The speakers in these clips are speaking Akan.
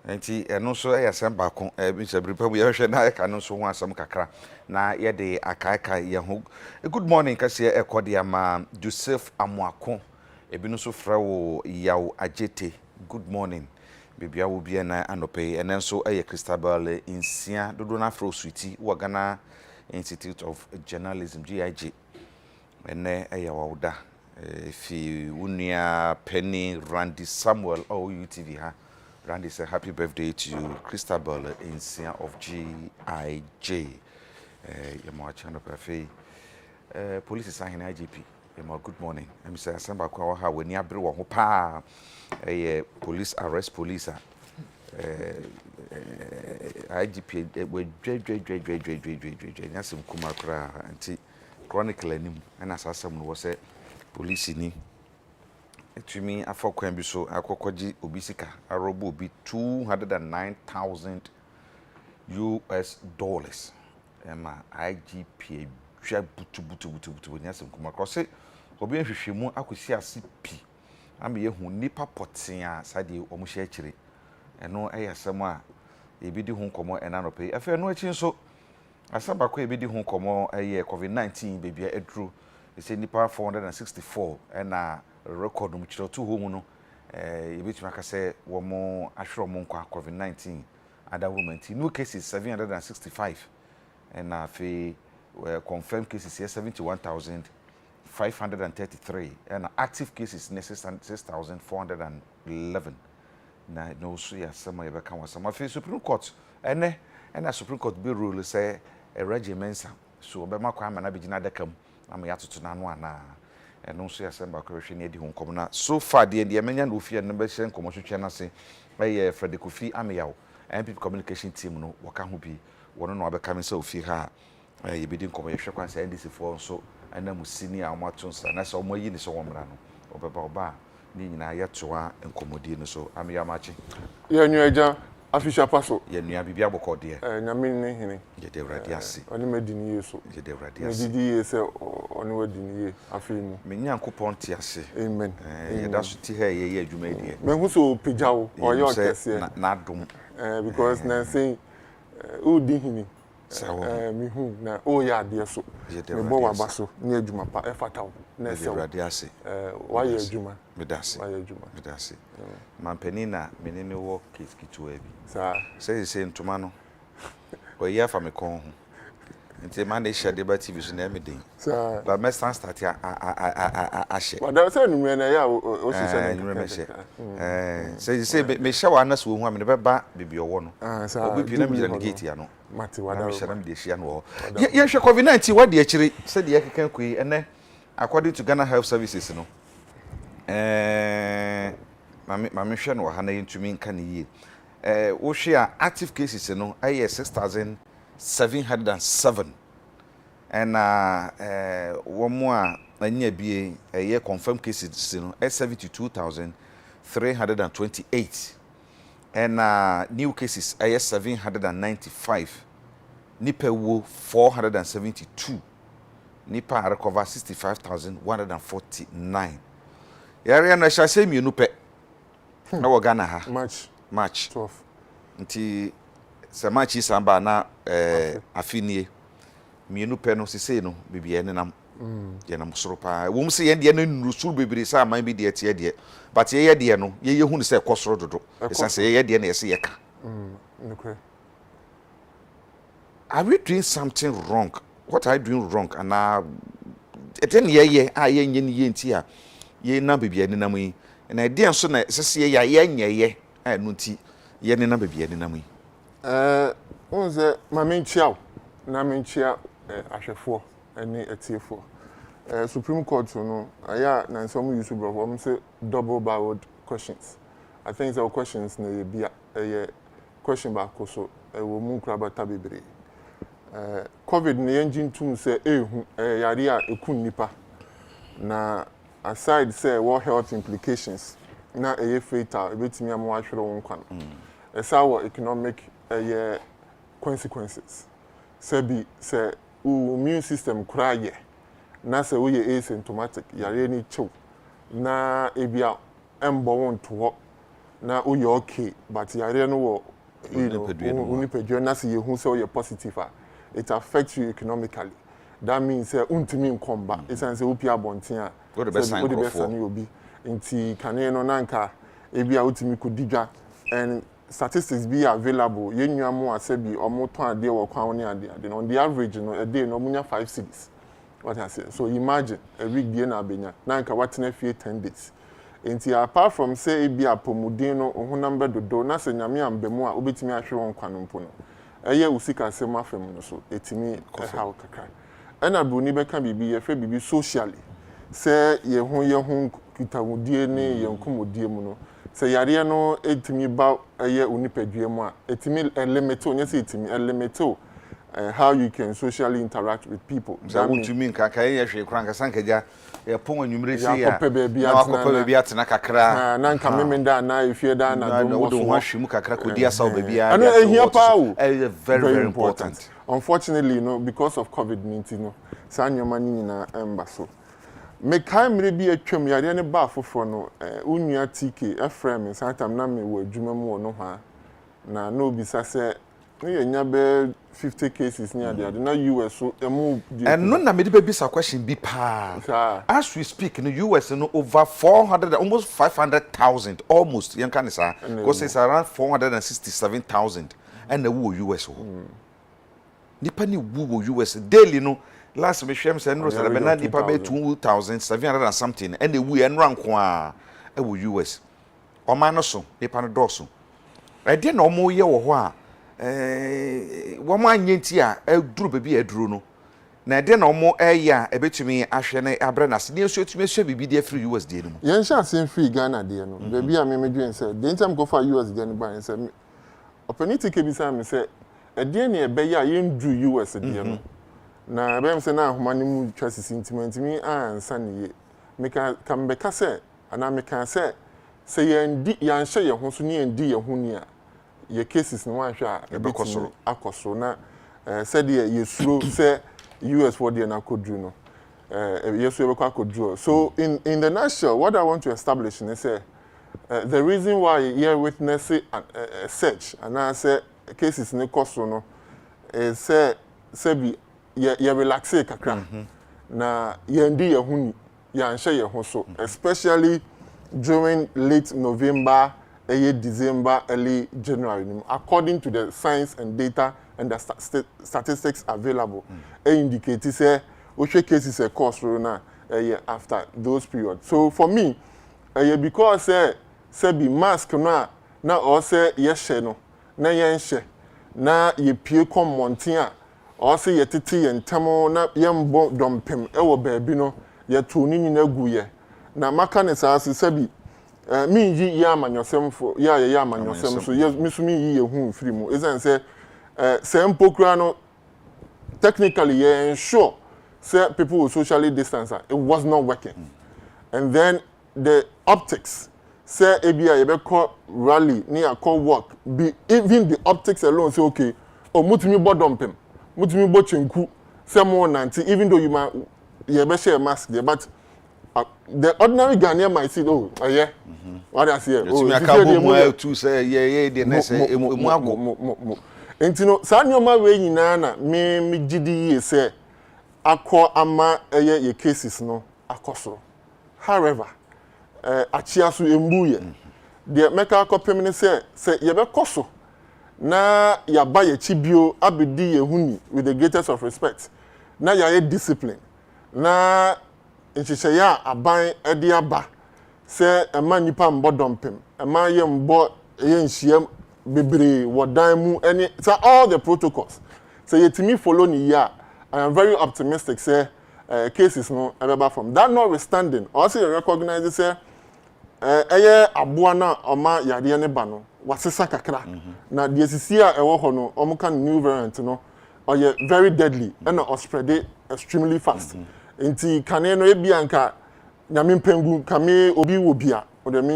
Enti eno so yasem baako bi se bripa bu yehwe na eka no so ho asem kakra na ye de akaaka ye ho. Good morning kase ekode ama Joseph Amuako ebi no so fra wo yaw Adekye. Good morning bibia wo bia na anope enen so eye Christabel insia dodo na afro suiti wo Ghana Institute of Journalism GIG ene eye wawda fi unia Penny Randy Samuel UTV ha. Randy said, happy birthday to you, Christabel Insia of GIJ. You're channel perfect. Police is saying IGP. You're good morning. I'm saying, Samba Kwaha, when you bring one pa, police arrest police. IGP, we J. Nasim Kumakra, and Chronicle, and as some was a police in. To me, I for can be so akokoji obisika arobo be $209,000 US. Emma IGP twa butu nyasem kuma kose obi nhwehwemu akosi ase pi am ye hu nipa poten a sade omo hye akire eno eyasem a ebidi hu komo enanope afa no achi nso asaba ko ebidi hu komo eye COVID-19 bebia edru ese nipa 464 ena record no chiro to home no yebetuma ka se wo mo ahwero mo nkwa COVID-19 other women new cases 765 and confirmed cases 71,533 and active cases 6,411 na no so ya sama yebeka wasama fe Supreme Court ene Supreme Court be rule say a regimensa so obema kwa ama na begina dakam am ya tutu na no ana eno so yasemba ko hwe ne di ho nkom na so far de menya no ofie no be hye nkom hwehwe na se Frederick Kofi Ameyaw MP communication team no waka ho bi wono no abeka me se ofie ha yebedi nkom hwehwe kwan se NDC for so ana mu senior amato nsa na se omo yi ni so womra no obeba oba ni nyina yetoa nkomodi no so Ameyaw machi ye nyu eja official paso ye nua bibia bokọ de nyame ne hene ye de urade ase oni medini yeso ye de urade ase medidi yese oni wadini ye afimu menyankopon ti ase amen ye da so ti ha ye adwuma die me hu so pejawo oyo kese na adom because na say o di hini mi hu na o ya ade so me bo wa baso ni adwuma pa efatawo na se urade ase wa ye adwuma medase wa ye adwuma medase mampani na menene wo case kitu abi sa say ntoma no o ya fa me kon ho nti man dey share debate TV so na me den sa ba me start a share wa da say numre na ya o si say numre me share say me share wa na so hu am ne be ba bibi owo no obi pi na me jira gate ya no mati wa da share me dey share no ye hwe COVID-19 wa de akiri say de yakeka koi ene according to Ghana Health Services no mame hwe no ha na yentumi nka ne yie wo hwe a active cases no aye 6,707 and one more anya bie aye confirmed cases no 72,328 and new cases aye 795 nipa wo 472 nipa recover 65,149 yare na hyase mienu pe na wo Ghana ha March 12 nti se March isamba na afinie mienu pe no sese no bibie ne nam ye nam soro pa wo mse ye de na nuru suru bebere sa man bi de tie de but ye de no ye hu ne se kosoro dodo esanse ye de na ye se ye ka okay. Are we doing something wrong? What are you doing wrong? And eten ye ye nye ni ye nti a ye na bebia ni nam yi na ide nso na sese ye nye ye anu nti ye ni na bebia ni nam yi unze mamenchia na menchia ahwefo ani etiefo Supreme Court no aya na some use bro say double barreled questions. I think the questions na ye bia question ba ko so wo mu krabata bebre COVID na engine tum say ehu yare a ekun nipa na aside say what health implications na fatal ebetimi am wa hwere won kwa no esa wo economic consequences say immune system kura ye na say we asymptomatic yare ni chew na ebia embo won to na uye okay but yare no wo you know unipadua na se yehu say you positive it affects you economically that means untimi nkomba it say opi abonten a what the best sign obi nti kane no nanka ebi a utimi kodidwa and statistics be available yenua mo asebi omo ton ade wo kwan oni ade on the average no a day no munya 5 cities what I say so imagine a week be na abenya nanka watena fie 10 days nti apart from say ebi apomuden no honam bedodo na se nyame ambemu a obetimi ahwe won kwan mpo no eye usika asem afem no so etimi how kakra ena bruni beka bibi ye fe bibi socially say ye ho kitawudie ne ye nkomodie mu no say yare no etimi ba eye unipadue mu a etimi limit onye say etimi limit how you can socially interact with people. That means to me kaka ye hwe kran kasa nkaja ye pon anwumre si ya na akopa bebi atena kakra na nka memenda na efie da na do ho hwemu kakra kodi asa bebi ya ano ehia pa o very important. Unfortunately because of COVID-19 no sa nyoma ni na emba so me kai mre bi atwam yare ne ba foforo no unua TK Efrem santam na me wo adwuma mu no ha na no bisa se nya be 50 cases near there na US so emu and no na me dey be some question be pa as we speak in the US no over 400 almost 500,000 almost yen kan say because it's around 467,000 and the US nipa ni wo US daily no last me hwem say no say na nipa be 2,700 and something and the we en rank kwa e wo US o man no so nipa no do so e de na o mo ye wo ho a woman anyenti a eduru bebi eduru no na de na omo eya ebetumi ahwe ne abre na se ne so etumi hwe bibi de free USD no mu yen sha sen free Ghana de no bebi a me medwen say the time go for USD no ban say opportunity ke bi say me say e de ne ebe ya yen dru USD no na be me say na ahoma ne mu twa sentiment ansa ne ye me ka be ka say ana me ka say yen di yan hye ye ho so ne yen di ye ho ni a ye cases no wan hwa ebekosoro akoso na said ye suro say US for the na kodru no yesu ebekwa kodru so in the nutshell what I want to establish is say the reason why you witness a search and I say cases ne koso no is say be ye relax kakra na ye ndi ye huni ya nhye ye ho so especially during late November December, early January, according to the science and data and the statistics available, indicate say which cases a cost na after those periods. So for me, because say be mask na or say yes no na yenhye na ye pie kom montia or say ye tete ye ntamo na yembo dompem ewo baabi no ye to ni na gu ye na maka ne sa se bi me yi ya amanyosem for ya amanyosem so yes me so me yi ehun free mu is say sempokra no technically yeah ensure say people will socially distance it was not working and then the optics say ebia you be call rally near call work be even the optics alone say okay o mutumi bodompem mutumi bo chenku say more 90 even though you might you be share mask there but the ordinary Ghanaian might say, oh, yeah. What I say, oh, you to say, yeah, the next and you know, Sanyo way nana, me GD say, Aqua ama ye cases no, akoso. However, Achiasu embuye, the Meka copy say, Yabe koso, na ya buy a chibio, abidi ye huni, with the greatest of respect. Na ya discipline. Na nchise ya aban ede aba se ema nipa mbodompem ema ye mbo ye nhiem bebre wodan mu any all the protocols so yetimi follow ni ya I am very optimistic say cases no ebeba from that notwithstanding also you recognize say eye aboa na oma yade ne ba no wasesa kakra na de sisi a ewo ho no omuka new variant no oye very deadly and spread extremely fast nti kane no ebia nka nyame mpengu kame obi wo bia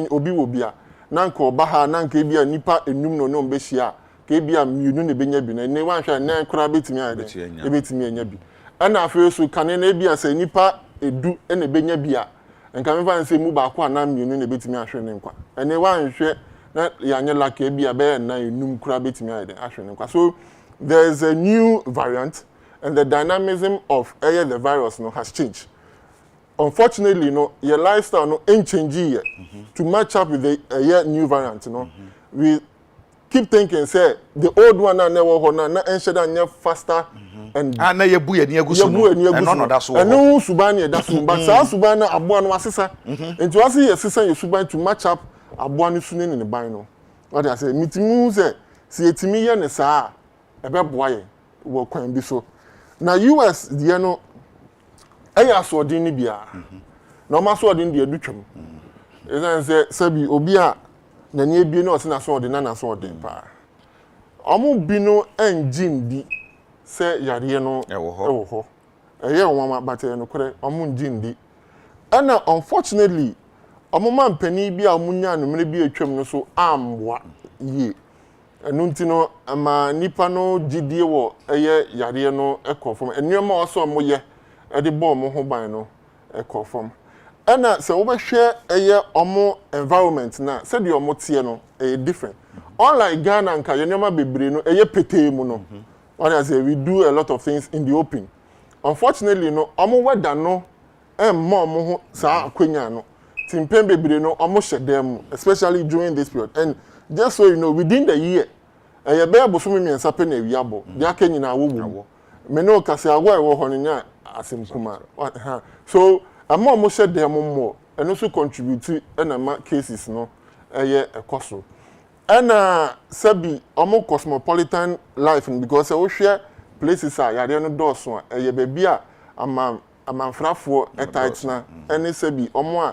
obi wo bia na nka oba ha na nka ebia nipa enum no no mbehia ka ebia mienu ne benya bi na ne wanhwa na kra betimi ade ebetimi anya bi ana afi so kane na ebia se nipa edu ene benya bia nka me fa nse mu ba kwa na mienu ne betimi ahwe ne nkwa ene wanhwe na yanye like e bia be na enum kura betimi ayede ahwe ne kwa. So there is a new variant and the dynamism of the virus no has changed. Unfortunately, no, your lifestyle no ain't changing yet to match up with the new variant. We keep thinking, say the old one na never na ensure that faster and na yebu ye ni egusu no no da so and no suban ye da so but sa suban na aboa no asesa into ase ye sesa ye suban to match up aboa no sune ne ban no. What I say mitimu say si etimi ye ne saa ebe boa ye wo kwan bi so. Na US die no eya so odin ni bia na o ma so odin de adutwam ezan say sabi obi a na nie bi no o se na so odin na so odin pa omo bi no engine di se yare no ewo ho eye won ma no kore omo engine di ana unfortunately omo man pani bi a munya no mere bi atwam no so amwa ye enu ntino ama nipa no gidie wo eye yare no ekofom enwema oso mo ye de ball mo ho ban no ekofom ana se wo be hwe eye omo environment na se de omo tie no different unlike Ghana nka yenema bebre no eye petee mu no what I say we do a lot of things in the open. Unfortunately no omo weather no mo ho sa akwanya no timpen bebre no omo hyedem especially during this period. And just so you know, within the year eye be abosom mi ensa pe na wiabo de aka nyina wo me no kase agwa e wo ho nya asemkuma so ama omo hyedem mo and also contribute na ma cases no eye ekoso. And sabi omo cosmopolitan life because we share places are yare no doso eye baby a amanfrafo etight na any sabi omo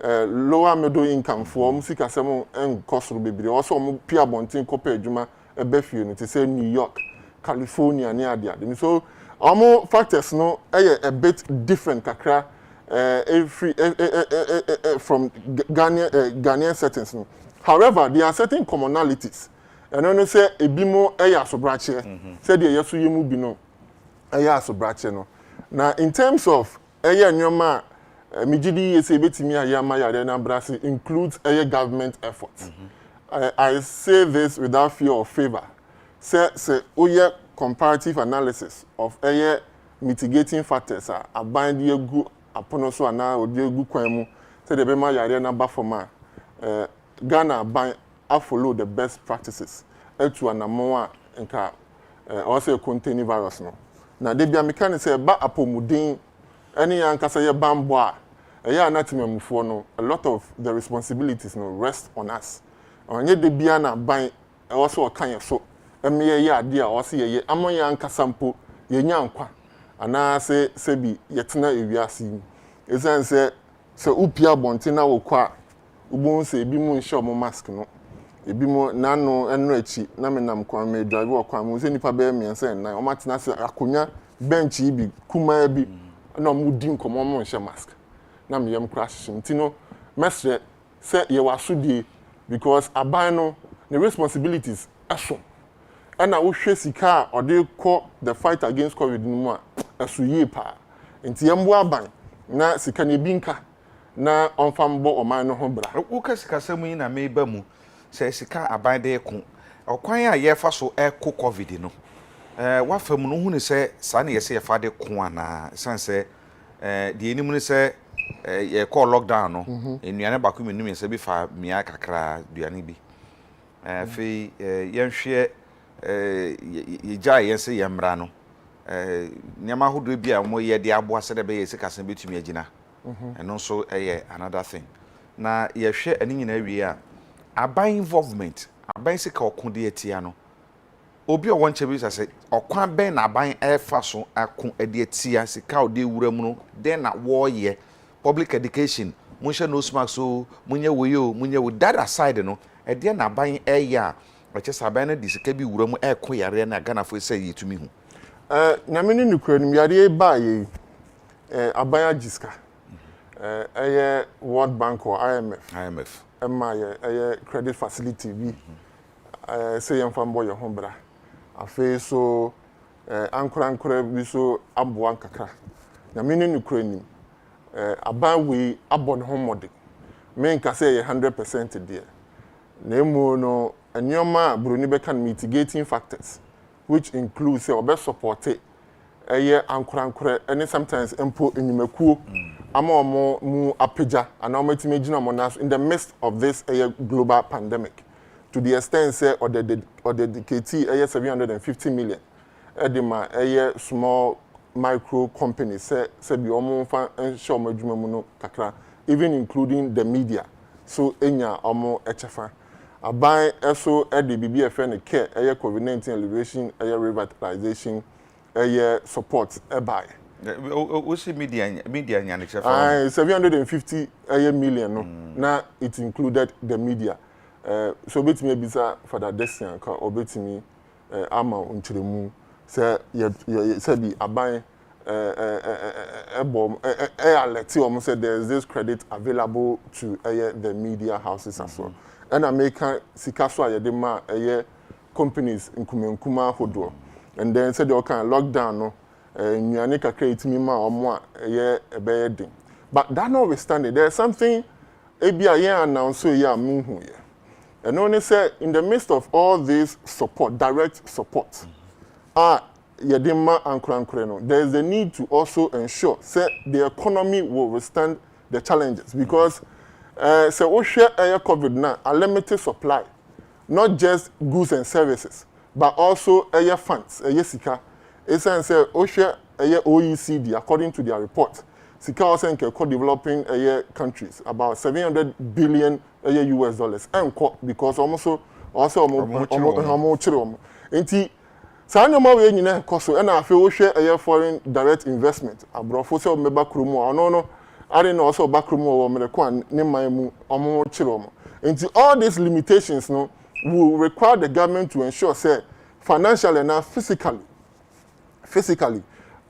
a lower middle income for musika semo en kosoro bebre also omo pia bontin kopa adwuma ebefie no to say New York, California ni ade so omo factors no a bit different kakra from Ghanaian settings no. However, there are certain commonalities. And when you say ebimo eya sobrache, say the yesu yemu bino eya sobrache no. Now in terms of eya nyoma mijidi yesi betimi ayama yare na brasi includes eya government efforts. I say this without fear or favor. Say oye comparative analysis of eya mitigating factors aban de egu apono so ana odi egu kwan mu say the bema yare na ba forma Ghana by follow the best practices to anamwa nka also containing virus no na de bia meka ne say ba apomuden any ankasa ye bambo a eya anatimamufo no a lot of the responsibilities no rest on us onye de bia na ban also kan ye so emeye ye ade a also ye amoye ankasa mpo ye nya nkwa ana se bi yetena ewiase esan se upia bontina wo kwa ubon se ebi mu nhyɛ mo mask no ebi mu nano eno achi na menam kwan me drive wo kwan mu se nipa be miense nan o matena se akonya bench bi kuma bi na mo di nkomo mo nhyɛ mask na me yam crash ntino mesre se ye wasodie because aban no the responsibilities aso ana wo hwɛ sika a ode kɔ the fight against covid no mu a aso yie pa nti yambo aban na sika ne bi nka na onfambo oman no ho bra wo kasikasamu yi na meba mu se sika aban de ko okwan a ye fa so eko covid no wa fam no hu ne se sa na ye se ye fa de ko ana sanse de enimu ne se ye call lockdown no enuane ba ko menum ye se bi fa mia kakra duane bi fe ye hwe ye ja ye se ye mra no nyama hodo bi a mo ye de abo ase de be ye sika san betumi agina and also another thing. Na ye hwe ani nyina wie a aban involvement aban sika okun de atia no obi o won chebi say okwan ben na aban efa so akun de atia sika o de wura mu no den na wo ye public education munhye no smack so munye woyo munye wo that aside no e de na aban ya o che saban na de sika bi wura mu ekon yare na Ghana fo say yetumi hu nyame ni nukuranim yare ba ye aban agiska World Bank or IMF. My credit facility be say yam fambo your home bra. Afe so ankura bi so aboa kakra. Na me ni Ukraine aban we abon home mode. Me nka say 100% there. Nemo no enyoma broni beka mitigating factors, which includes say obe support ankura and sometimes empo enyimekuo ama omo mu apeja and ometime gina monas in the midst of this global pandemic, to the extent say or the dedicate 750 million edema small micro companies say bi omo fa ensure madwuma mu no kakra, even including the media, so enya omo echefa aban eso ede bibi efe ne care COVID-19 alleviation revitalization support buy. What's the media nyane chefa? 750 million no. Now it included the media. So betimi bisa for that desian ka obetimi ama unchiremu say bi aban alert almost said there is this credit available to the media houses as well. And American sikaso ayedema companies nkuma hodo. And then said they can lockdown no nyane kakra itimi ma omo ebeyedin. But that notwithstanding, there's something ABI announced muhu ye. And only say in the midst of all this support, direct support, yedema ankurankure no, there is a need to also ensure say the economy will withstand the challenges, because say we share COVID now a limited supply, not just goods and services, but also funds, sika. It's say we share OECD according to their report. Sika also in co-developing countries about 700 billion US dollars, and because also chiro. Enti sanoma we nyina koso na afi wo hwe foreign direct investment abrofo se o meba kromu no are na also bakromu wo mreko ne man mu omo chiro mo. Enti all these limitations no will require the government to ensure say financially and physically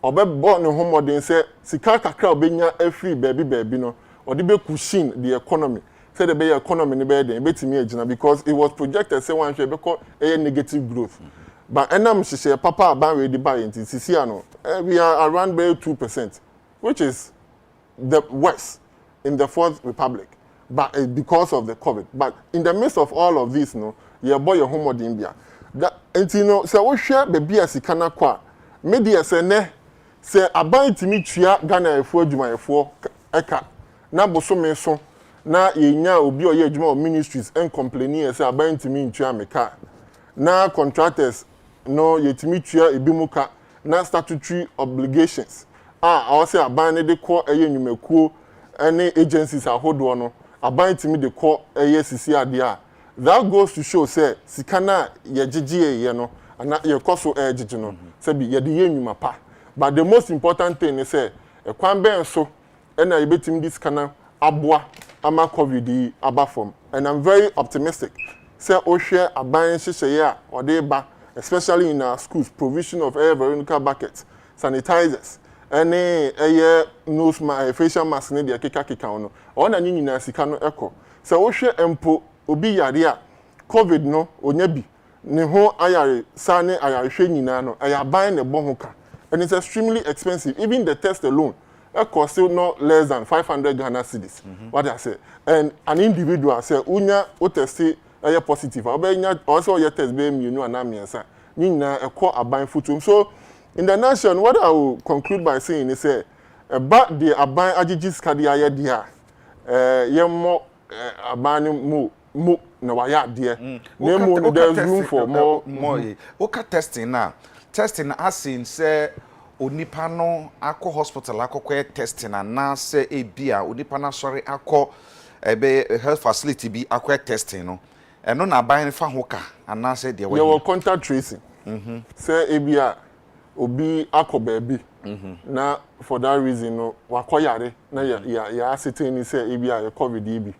obebo ne homodin say sika kakra obenya free baby no odi be cushion the economy, say the economy ne be den betimi agina, because it was projected say one hwe be call negative growth. But enam share papa aban we di buy into Sisiano, we are around by 2%, which is the worst in the Fourth Republic, but because of the COVID. But in the midst of all of this, no, your boy your home in India. That so we share baby as ikana kwa media say ne say aban timi tua Ghana efo adwuma efo eka na bosome so na yenya obi oye adwuma ministries and complaining say aban timi tua meka na contractors no yetimi tua ebimuka na statutory obligations I say aban ne de call nyumekuo any agencies ahodo no aban timi de call sisi ade a. That goes to show say sikana ye gigi no and ye koso gigi no say bi ye de nyuma pa. But the most important thing is say e kwan ben so e na yebetim this kana aboa ama COVID aba from, and I'm very optimistic say o share aban hihye ya ode ba, especially in our schools, provision of veronical buckets, sanitizers, any nose mask, facial mask ne de keka no ona nyina sika no eko say o share empo obi yare a COVID no onya bi ne ho ayare sane ayare hwe nyina no ayaban ne bo ho ka, and it's extremely expensive. Even the test alone costs still not less than 500 Ghana cedis. What I say, and an individual say unya o test positive obenya also your test be you know anamiensa nyina ekọ aban futum. So in the nation, what I will conclude by saying is say about the aban agigis kadia ya dia yemo aban mu na waya there. There's room for more. Okay, testing now. Testing as in say onipa no akọ hospital akọ testing na say ebia onipa na sorry akọ ebe health facility bi akọ testing no. Eno na aban fa hoka ana say there we contact tracing. Say ebia obi akọ baby. Na for that reason no wakoyare na ya ascertain say ebia COVID bi.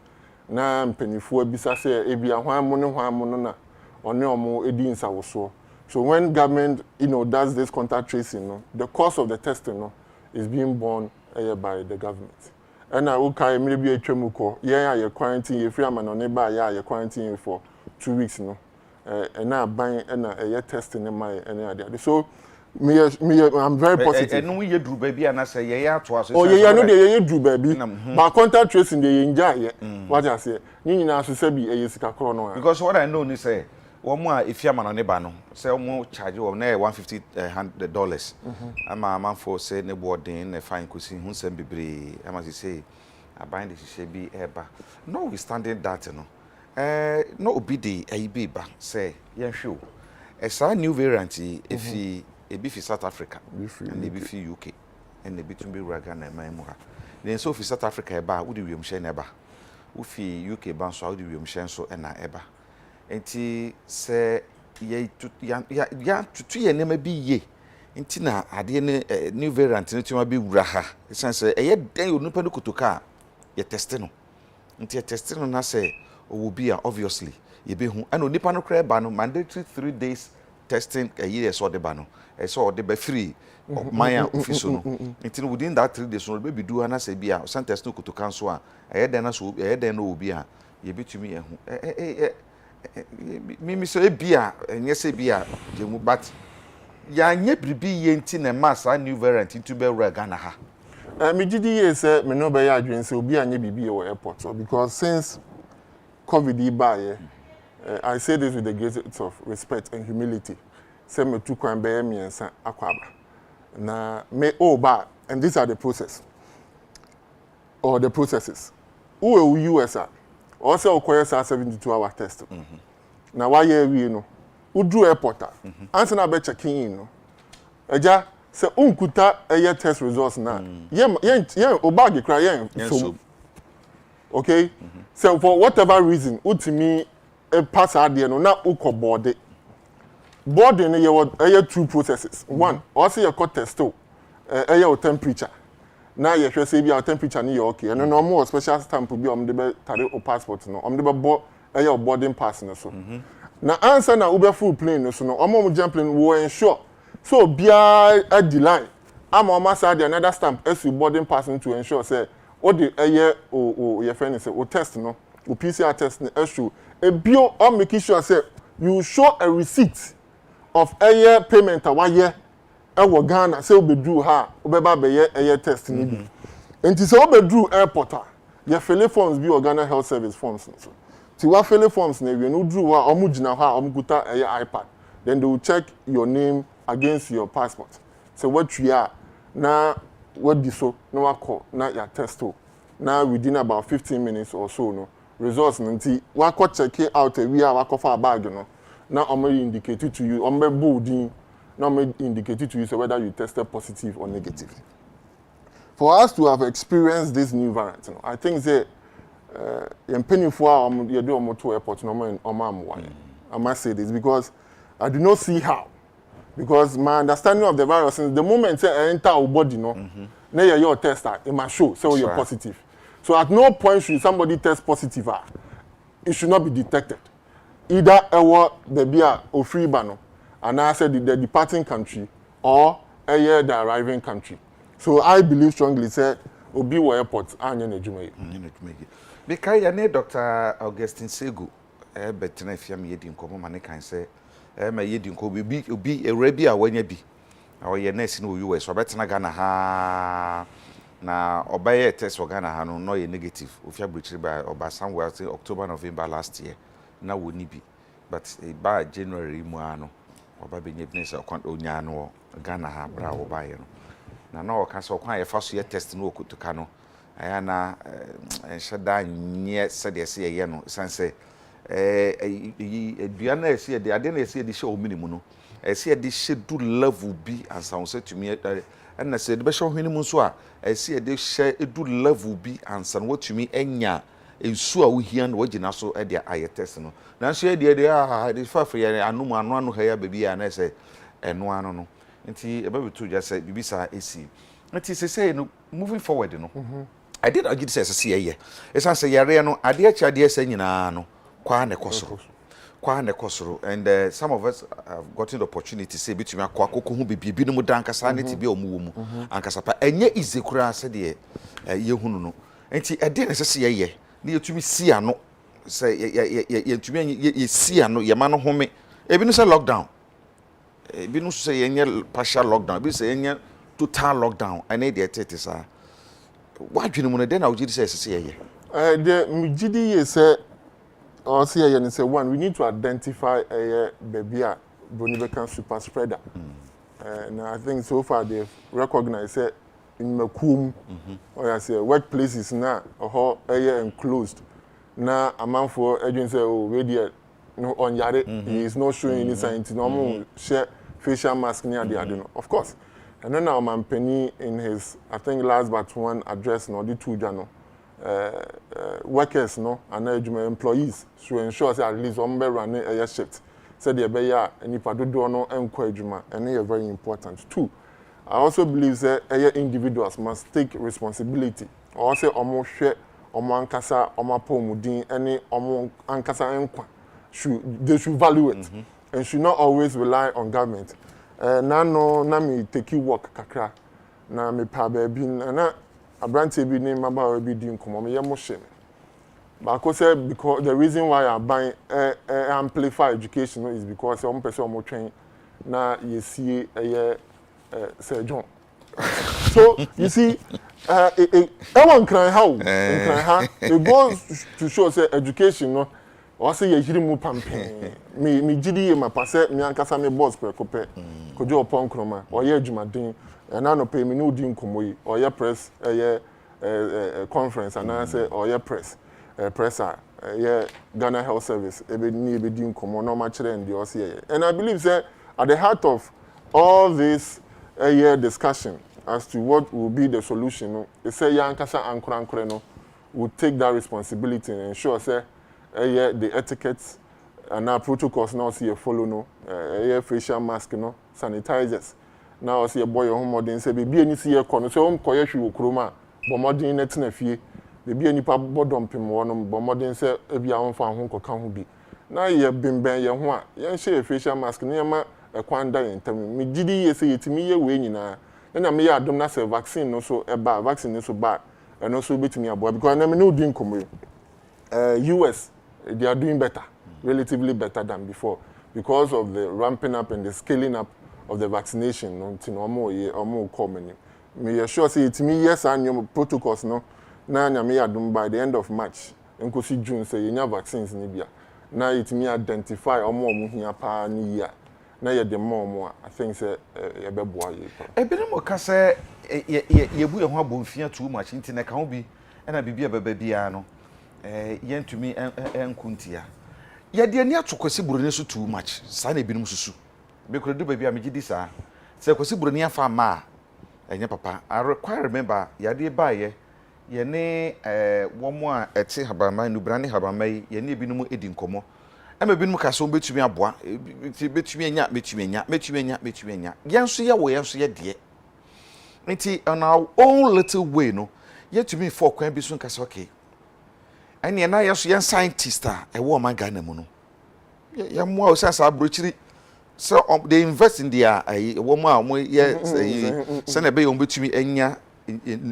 Na mpenifo abisa say ebia hwan mo no na one omo edi nsawoso. So when government does this contact tracing, the cost of the testing is being borne by the government. And I will carry maybe a chemuko, you quarantine, you free man on neighbor, you quarantine for 2 weeks, and now buying and testing in my any idea. So I'm very positive. And we do baby and I say yeah to us. Oh yeah, no dey do baby. But contact tracing dey enjoy. What I say. Ni na so say bi sika kro no. Because what I know ni say one more if you man on neighbor no say one charge one $150 ama man for say ne boarding ne fine kusi hu sem bebre ama say I bind the she be eba no we standing that no no obi dey ayi ba say yen hwe esa new variant if ebi fi South Africa and ebi fi UK and ebi tumbe raga na man mu ha then so fi South Africa eba wo de wiem hye na eba wo fi UK ban so wo de wiem hye so na eba enti se ya tutu ye nema bi ye enti na ade ne new variant ne tuma bi wura ha sense eye den onupa no kotoka ye test no enti ye test no na se owo bi a obviously ye be hu ana onipa no kra ba no mandatory 3 days testing a year so de ba no so de be free maya office no enti within that 3 days no be do ana se bi a san test no kotoka so a eye den na so eye den no obi a ye betumi ye hu mi so ebia enye se bia jemu but ya nye bribi ye nti na masa new variant into be raga na ha me gidi ye say me no be ya adwen say obi anye bibi e airport so because since COVID ba ye I say this with the greatest of respect and humility say me tu kwan be miensa akwaba na me ba and these are the process or the processes who USA also requires a 72-hour test. Now why we no? Udu airport. Answer na be checking in no. Eja se unkuta eye test results na. Yen obagi kra yen so. Okay? So for whatever reason, utimi pass ade no na uko board. Boarding eye two processes. One, also your court test eye temperature. Now you should say be our temperature ni okay and no more special stamp be the tare o passport no the your boarding pass no so na answer na ube full plane no so no omo jump plane will ensure so bia a delay ama o say another stamp as you boarding pass to ensure say o the your friend say o test no o PCR test no issue e bio o make sure say you show a receipt of a payment away ewo Ghana say obedru ha obeba be ye test ni bi enti say obedru airport ye fill forms bi Ghana Health Service forms so ti wa fill forms na we no dru ha omugina ha omguta iPad then they will check your name against your passport so what you are na what di so na wa call na ya test now within about 15 minutes or so no results nti wa ko check out we are wa ko fa bag no na omo indicate to you omo bolding now may indicate to you so whether you tested positive or negative. For us to have experienced this new variant, I think that in penny for you do motor airport no I must say this because I do not see how. Because my understanding of the virus is the moment I enter our body, now your tester, it must show so you're positive. So at no point should somebody test positive. It should not be detected. Either the beer or free banner. And I said the departing country or the arriving country. So I believe strongly say obi wo airport anya na djuma yi. Because ya ne Dr. Augustine Segu betena fiam yedi nkomo mane kan say ma yedi nkomo obi ewrabi a wanya bi. Na ye nurse no US obetena Ghana ha na obaye test for Ghana ha no ye negative. Ofia breaching by oba somewhere say October November last year na woni bi. But by January mu ano oba benye business onya no Ghana ha bra wo ba ye no na o ka so kwan ye fa so ye test no okutuka no aya na enhyeda nye sede se ye no sanse edua na ese de ade na ese de hye o minimu no ese de hye du level bi ansa wo setumi na se de be hye hwene mu so a ese de hye edu level bi ansa no watumi enya ensu a wo hia no wagina so e de aye test no na so e de de fafa ye anu ha ya baby ya na se eno anu no nti e ba betu ja se bibisa esi nti se no moving forward no I did argue say se ye esa se yare no ade achi ade esa nyina no kwa ne kosoro and some of us have gotten the opportunity to say between akoko hu bibi no mu dankasa ne ti bi omu mu ankasa pa enye izekura se de ye hunu no nti ade ne se ye ni yetumi si ano se yetumi ye si ano ye ma no home ebi no se lockdown Bi no say yenye partial lockdown, bi say yenye total lockdown. I need the tete sa. Why dwene mu no den na wo gidi say sese ye? The mujidi ye say or say ye say one, we need to identify a baby a Bonibecan super spreader. And I think so far they've recognized it in Makum or I say workplaces now or enclosed. Now a man for agency oh radio no on yard he is not showing any signs normal share facial mask near the adeno. Of course. And then our man Penny in his I think last but one address no the two jano workers no and employees should ensure that at least one be running a shift. Said the beya and if I do no encouragement and they are very important. Two, I also believe that individuals must take responsibility. Or say almost share omo ankasa omo pomudin any omo ankasa enkwa they should value it and should not always rely on government. Na me take work kakra na me pa baby na abrante bi ni maba bi di nkomo me yemo hye. But because the reason why I buy amplify education is because some person more train now you see Sir John. So you see, everyone can how it goes to show say education no. Or say you mu pampen. Me gidi ma passe me ankasa me boss prekope. Kojo opon kroma or ye adwumaden and na no pay me no di nkomo yi or ye press conference and I say or ye press. Presser, Ghana Health Service, normal and I believe that at the heart of all this discussion as to what will be the solution, they say Yankasa and Krankreno will take that responsibility and ensure say the etiquettes and our protocols now see a follow no, facial mask no, sanitizers. Now see a boy home modern say be any see a corner, so home koyeshu kroma, but modern net na fie. Maybe any pa bodom pim wonom but modern say ebia won fa ho koka ho bi na ye bemben ye ho a ye share facial mask na ma ekwanda yentam me gidi ye say yetimi ye we nyina na me ya adom na say vaccine no so eba vaccine no so ba no so betimi abo because na me no din komo US they are doing better relatively better than before because of the ramping up and the scaling up of the vaccination no tin omo come me sure say yetimi yes and protocols no na nyame adum by the end of March nkosi June say yenya vaccines ni bia na yetimi identify omo hia pa ni ya na ye de mo I think say ye beboa ye bi no ka say ye bu ye ho abomfia too much nti ka ho bi na bibia baba bia no yentumi enkuntia ye de ani atokwasi buroni so too much sa na binum susu be kro do bibia me gidi sa say kwasi buroni afa ma enye papa I remember ye de ba ye ne womo a ete habama nubrane habama ye ne binum edi nkomo ema binum ka so betumi aboa betumi nya yenso ye wo yenso ye de nti on our own little way no yetumi for kwan bi so nka so okay ene na yeso yen scientist a wo man Ghana mu no ye mo o sasa abrochiri so they invest in their womo a mo ye se na be yo betumi enya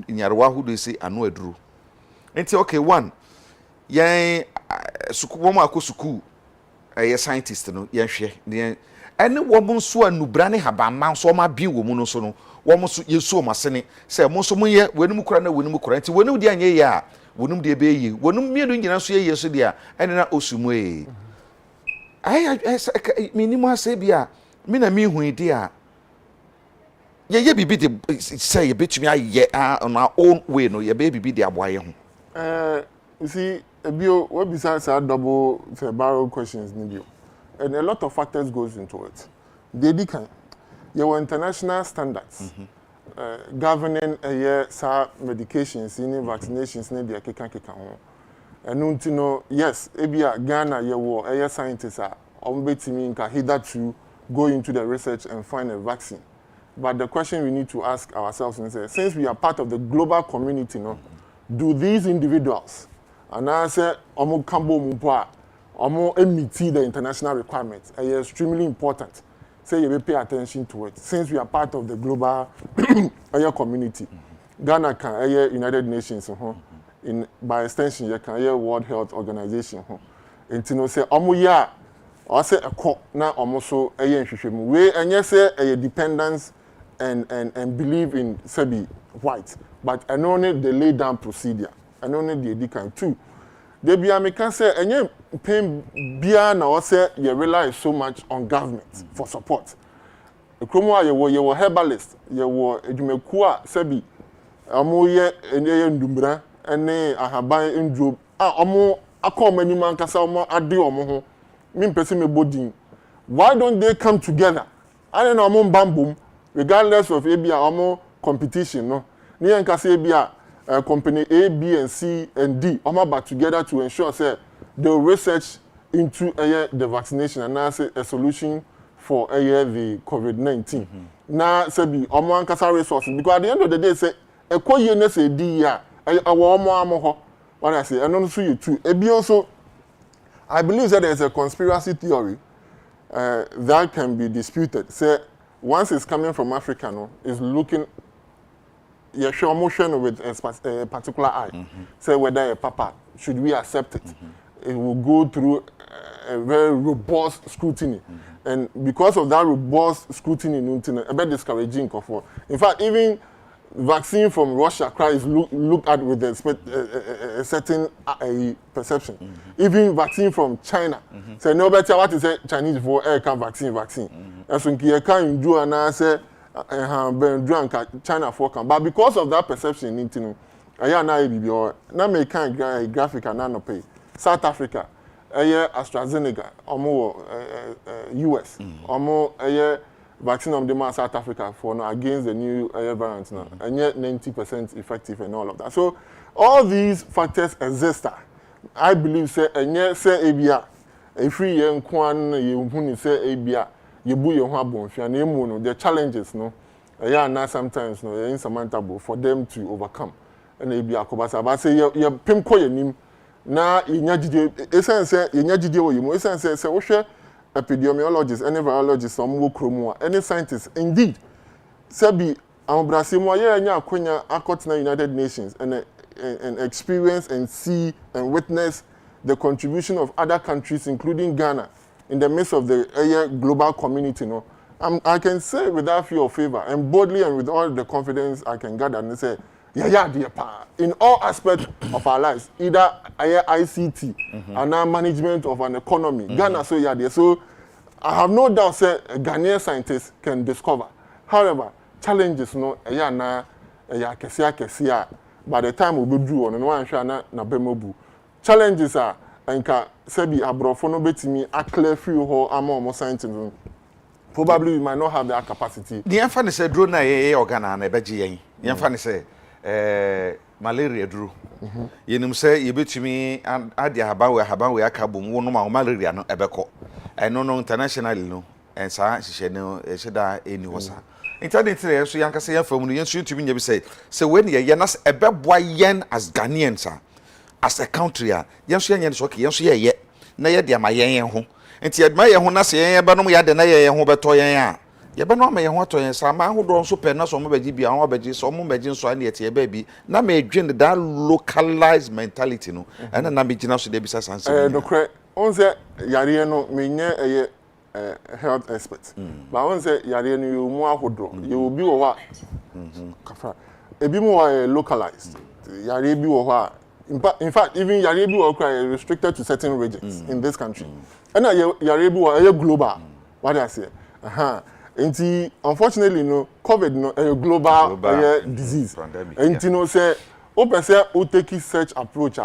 nyarwa hudo say anu aduru enti okay one yen sukubo ma akosuku scientist no yen hwe ne ene wo mo nso anubrane habama nso ma bi wo mu no so no wo mo so yesu o masene say mo so mo ye wenum kura na wenum kura enti wenum de anye ye a wenum de be ye wenum mienu nyina so ye yesu de a ene na osumu minimum ase bia me na mi hu ide a ye bibi de say ye betumi aye on our own way no ye bibi de aboaye ho you see ebio what besides our double barrel questions nibio and a lot of factors goes into it they can your international standards governing medications in vaccinations ne de keka ho and untino yes ebia Ghana ye wo scientists are betimi nka hitherto go into the research and find a vaccine. But the question we need to ask ourselves is, since we are part of the global community, no, do these individuals, and I say, omo kambo mumpa, omo meet the international requirements, are extremely important. Say you pay attention to it. Since we are part of the global community, Ghana can United Nations, by extension, you can World Health Organization. And you know, say omo or say a co na almost a yen shishim. We and yes, a dependence and believe in Sebi white, but I know the lay down procedure. I know the edikan too. They be American say and you pay bia na or say you rely so much on government for support. The Kromo you were herbalist, you were Edumekua Sebi, Amoye and Dumbra, and Ahabai in Job. Amo akọ many man kasa omo ade omo ho me pese me body. Why don't they come together? I don't know omo bambum regardless of ebia omo competition no. Ni en kasa ebia company A, B and C and D omo back together to ensure say they research into the vaccination and now say a solution for the COVID-19. Na say be omo ankasa resources because at the end of the day say ekoye na say di ya awo omo amoho. What I say, and also you too. Also, I believe that there is a conspiracy theory that can be disputed. Say, once it's coming from Africa, no, it's looking, you show motion with a particular eye. Say whether a papa, should we accept it? It will go through a very robust scrutiny. And because of that robust scrutiny, a bit discouraging. In fact, even vaccine from Russia is looked at with a certain perception. Even vaccine from China. Say no better what is it Chinese for air vaccine. As in you can do and I say China for can. But because of that perception, na me can graphic and no pay. South Africa, AstraZeneca, US, vaccine of the South Africa for now against the new variant now, and yet 90% effective and all of that. So all these factors exist. I believe say and yet say ABA, a free young kwan you say ABA, you boo your habon, and the challenges no, now sometimes no insurmountable for them to overcome. And ABA Kobasa, but say you pim koyanim na inyajide essence inyajide you essence say wo epidemiologists, any virologists, any scientists, indeed, Sebi, Ambrasimo, yeah, United Nations and experience and see and witness the contribution of other countries, including Ghana, in the midst of the global community. No, I can say without fear or favor and boldly and with all the confidence I can gather and say, dear pa, in all aspects of our lives, either ICT and our management of an economy. Ghana so yeah, so I have no doubt that Ghanaian scientists can discover. However, challenges no na kesia. By the time we do on one shana na bemobu. Challenges are enka sebi abrofono betimi akle free ho amo scientists. Probably we might not have that capacity. The infant said drone na organa na beji yen. The infant say malaria drew. Yenum say you betimi adi haban we akabum wo no ma malaria no ebeko. Eno no internationally no and sa hihye no eheda eni hosa. Internet so yanka say yafam no yensu tumi nya bi say when ye na ebeboa yen as Ghanaians as a country yensu yen so okay yensu ye na ye de ma yen ho. Enti edma ye ho na se yen benom ya de na ye ho beto yen a ye benom ma ye ho to yen sa ma ho do so pe na so mo baji bia ho baji so mo baji so ane ete ye ba bi na ma edwen that localized mentality no and na me gina so de bi sa sanse no kre on say yare no me nye health expert but on say yare no you mu ahodo you bi wo wa kafa ebi mu wa localized yare bi wo wa in fact even yare bi wo kra restricted to certain regions in this country and yare bi wo global what I say unfortunately no COVID no a global disease and no say open say o take such approach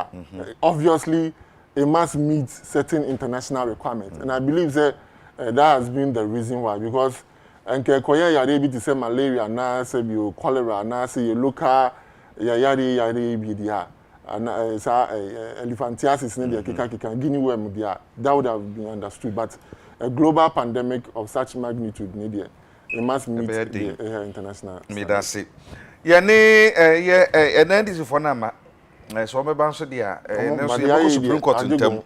obviously it must meet certain international requirements and I believe that has been the reason why because enke koye yare bi to say malaria na say bi cholera na say local yare bi dia and elephantiasis in the kika guinea worm dia that would have been understood but a global pandemic of such magnitude media it must meet the international me that's it yeah ne this for na so me ban so dia na so you Supreme Court ntem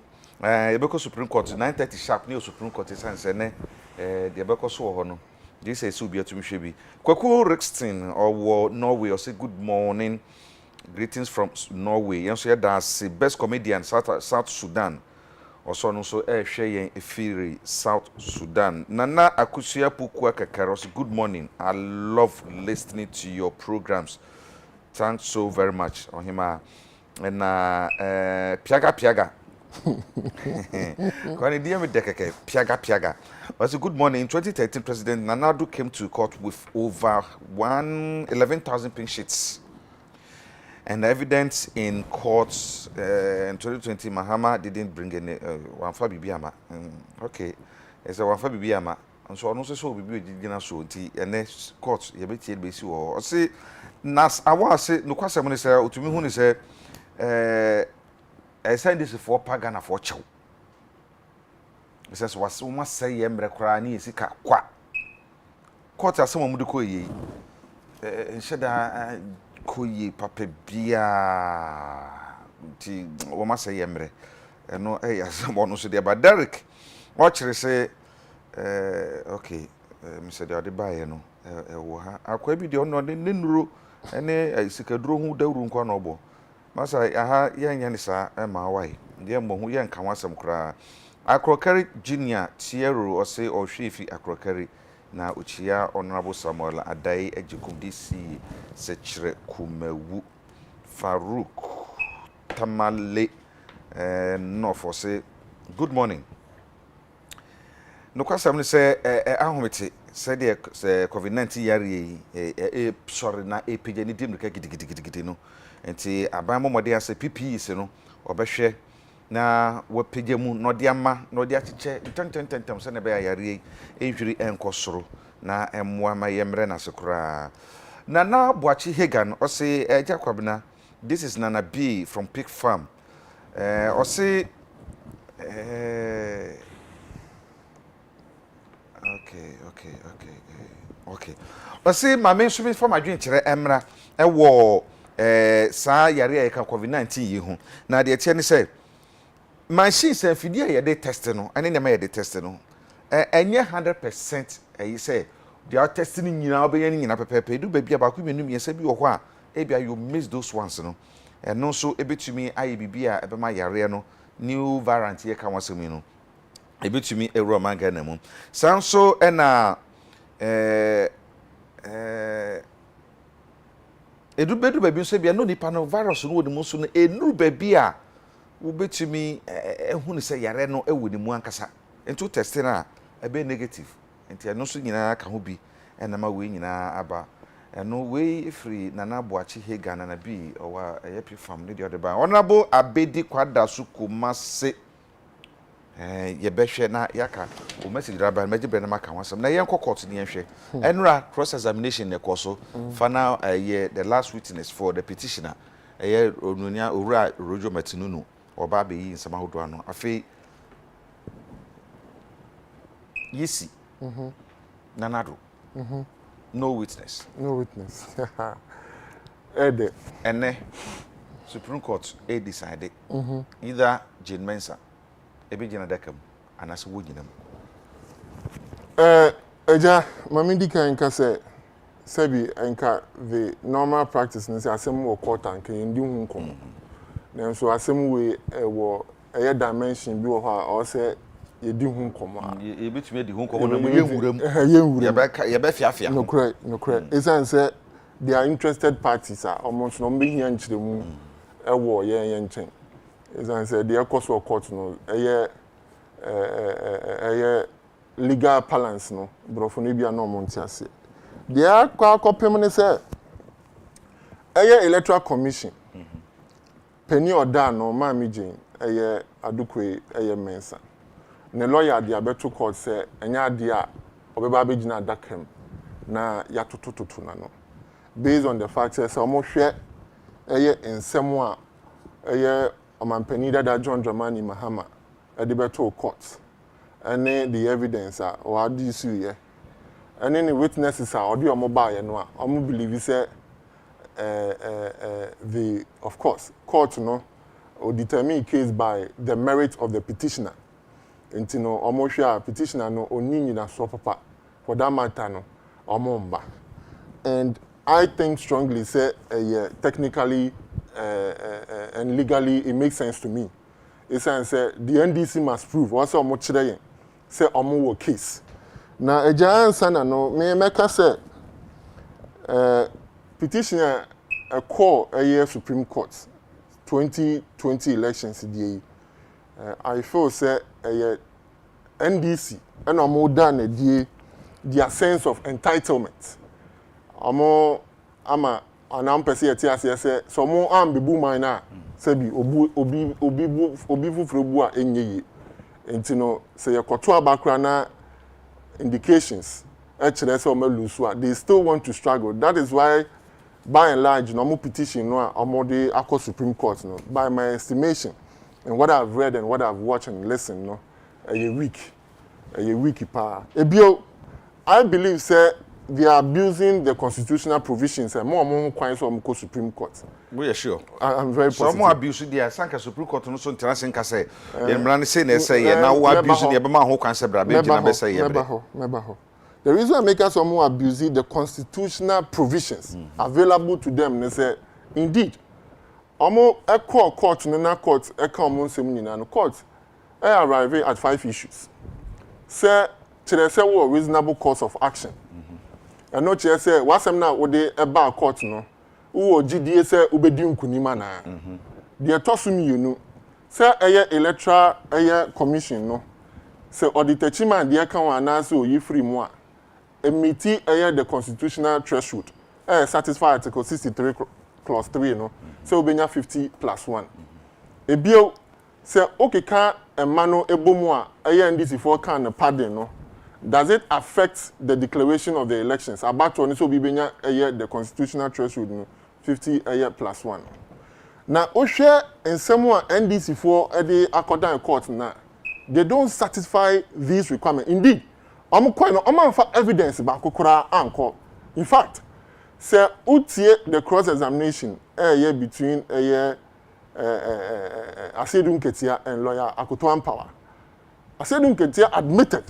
you be Supreme Court 9:30 sharp ne Supreme Court sense ne de be so ho no this is be to me hwe bi Kwaku Rixton or Norway or say good morning greetings from Norway. Yes, that's best comedian South Sudan. also no so hwe yen efiri South Sudan. Nana Akusua Pukua Kakaros, good morning. I love listening to your programs. Thanks so very much, Ohima. And Piaga. Kwani dear me dekeke, Piaga. Also, good morning. In 2013, President Nana Addo came to court with over 11,000 pink sheets. And evidence in courts in 2020, Mahama didn't bring any Wanfa Bibiama. Okay, it's a Wanfa Bibiama. And so I know so we be dinner so and next court, you bet you be or say, Nas, I want to say, no question, when say, to me, when he say, I signed this for Pagana for Chow. He says, was so much say, Emre Krani, Sika, qua. Court as someone would call ye. Shada. Koye papa bia ti wo ma say yemre eno asem no so de ba Derek watch say okay me say de bae no wo ha akwa bi de ono ne nuru ene sikaduro hu dawru nkwa no obo masa aha yenya ne sa ma wai de mo hu yen kan wasem kura Akrokari Junior Tiero or say or Shifi Akrokari na uchia Honorable Samuel Adai Ejikumdisi Sechre Kumewu Farouk Tamale no for say good morning. No kwasam say ahomete say the COVID-19 yari sorry na epije ni dim gidigidi no enti aban momode ase PPE se no obehwe na wapege mu no de ama no de acheche tentem se ne be yare ehwiri enkosoro na emmoa ma yemre na sekura Nana Boachi Hagan or say Jakwabna, this is Nana B from Pig Farm or say okay or say my main swimming for my drink emra e wo sa yare e ka COVID-19 yi hu na de tie ne say machines and fidie ye dey test no ene ne ma ye dey test no enye 100% e say they are testing nyina obeye nyina pepepe du ba bia ba ku menu miesa bi wo ho a e bia you miss those ones no no so ebetumi aye bibia ebe ma yare no new variant ye ka wasemi no ebetumi ewro manga na mu sanso na edu bedu ba bi so bia no nipa no virus no wodi mu so no enuru ba bia wo betumi ehunu se yare no ewodi mu ankasa ento testing na ebe negative enti no so nyina ka ho bi enama we nyina aba eno we free Nana Boachi Hagan na bi owa eyepi fam ne de odeba Honorable Abedi Kwada Sukuma se ye behwe na yaka o message raba meje bre na maka wasam na yen court ne yenhwe enra cross examination ne koso final the last witness for the petitioner onunia owura Rojo Matinunu oba be yi nsama hodo ano afi yesi Nanado no witness Ede ene Supreme Court decided either Jane Mensa ebe jina dakam anase wo ginam eja mamindi kan ka sebi enka the normal practice ne say asem wo court and kan ndi hu nkom na so asem we wo eye dimension bi wo ha o say ye di hu nkom a ye betumi di hu nkom na mo ye nwuram ye be fiafia no correct is say they are interested parties are almost no be here nchiremu wo ye nchen is say the course of court no legal balance no brofo no bia no montiase they are kwakopem ne say electoral commission penny oda no ma mi Jane Adekye Mensa ne lawyer dia beto court say enya ade a obeba begina adakem na yatotototo na no based on the fact say omo hwe ensemo a omampani dada John Dramani Mahama the beto court and the evidence or do you see here and any witnesses are audio mobile no omo believe say the of course court no or determine case by the merit of the petitioner enti no omo hwe petitioner no onyi na so papa for that matter no omo mba and I think strongly say technically and legally it makes sense to me esan say the NDC must prove also omo kire yen say omo wo case na eja ansa na no me meka say petition a call a year Supreme Court 2020 elections dey I feel say NDC and omo done their sense of entitlement omo ama anam pese yeti ase say so mo am be bu man na say bi obi fufuru bu a enye enti no say yakoto abakra na indications actually say omo lose they still want to struggle. That is why by and large no mo petition no omo dey akọ Supreme Court no by my estimation and what I've read and what I've watched and listened no a week pa ebio I believe say they are abusing the constitutional provisions and more quite so Supreme Court. We are sure. I'm very positive. So more abuse the Sanka Supreme Court no so international say. Yemran say now we abuse the Bama ho kan say bra be na be say Meba. The reason I make us more abuse the constitutional provisions available to them they say indeed omo e court no na court e kan omo nsem nyina no court arriving at 5 issues. Say say what reasonable course of action. And no chair say wasem na wo de eba court no wo gidie say ubedi nkunima na de tosum yenu say electoral commission no say auditor chairman de kan wa na say oyi free mu a emiti the constitutional threshold satisfy article 63 clause 3 no say obenya 50+1 ebio say okeka emano ebomu a NDC for kan pardon no. Does it affect the declaration of the elections? About to so bibenya the constitutional threshold 50+1. Now, Oshe and someone NDC for the Akodan court now, they don't satisfy these requirements. Indeed, I'm quite no evidence about Kokora anko. In fact, say utie the cross examination between Asedun Ketia and lawyer Akotoan Power. Asedun Ketia admitted